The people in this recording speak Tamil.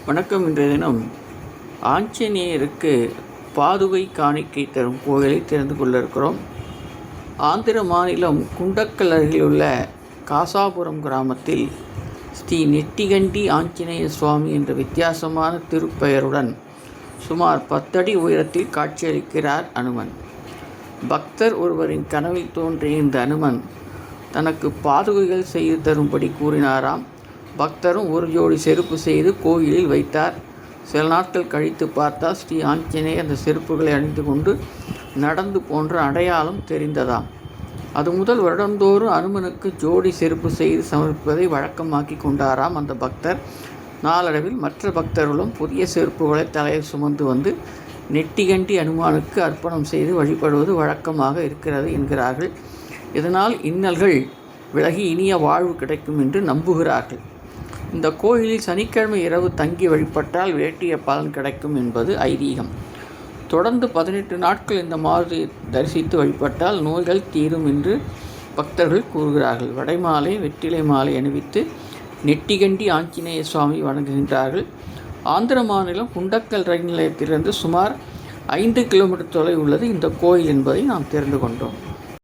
வணக்கம். இன்றைய தினம் ஆஞ்சநேயருக்கு பாதுகை காணிக்கை தரும் கோயிலை தெரிந்து கொள்ள இருக்கிறோம். ஆந்திர மாநிலம் குண்டக்கல் அருகில் உள்ள காசாபுரம் கிராமத்தில் ஸ்ரீ நெட்டிகண்டி ஆஞ்சநேய சுவாமி என்ற வித்தியாசமான திருப்பெயருடன் சுமார் 10 அடி உயரத்தில் காட்சியளிக்கிறார் அனுமன். பக்தர் ஒருவரின் கனவில் தோன்றிய இந்த அனுமன் தனக்கு பாதுகைகள் செய்து தரும்படி கூறினாராம். பக்தரும் ஒரு ஜோடி செருப்பு செய்து கோயிலில் வைத்தார். சில நாட்கள் கழித்து பார்த்தால் ஸ்ரீ ஆஞ்சநேயர் அந்த செருப்புகளை அணிந்து கொண்டு நடந்து போன்ற அடையாளம் தெரிந்ததாம். அது முதல் வருடந்தோறும் அனுமனுக்கு ஜோடி செருப்பு செய்து சமர்ப்பிப்பதை வழக்கமாக்கி கொண்டாராம் அந்த பக்தர். நாளடைவில் மற்ற பக்தர்களும் புதிய செருப்புகளை தலையில் சுமந்து வந்து நெட்டிகண்டி அனுமானுக்கு அர்ப்பணம் செய்து வழிபடுவது வழக்கமாக இருக்கிறது என்கிறார்கள். இதனால் இன்னல்கள் விலகி இனிய வாழ்வு கிடைக்கும் என்று நம்புகிறார்கள். இந்த கோயிலில் சனிக்கிழமை இரவு தங்கி வழிபட்டால் வேண்டிய பலன் கிடைக்கும் என்பது ஐதீகம். தொடர்ந்து 18 நாட்கள் இந்த மாருதியை தரிசித்து வழிபட்டால் நோய்கள் தீரும் என்று பக்தர்கள் கூறுகிறார்கள். வடைமாலை வெற்றிலை மாலை அணிவித்து நெட்டிகண்டி ஆஞ்சநேய சுவாமி வணங்குகின்றார்கள். ஆந்திர மாநிலம் குண்டக்கல் ரயில் நிலையத்திலிருந்து சுமார் 5 கிலோமீட்டர் தொலைவில் உள்ளது இந்த கோயில் என்பதை நாம் தெரிந்து கொண்டோம்.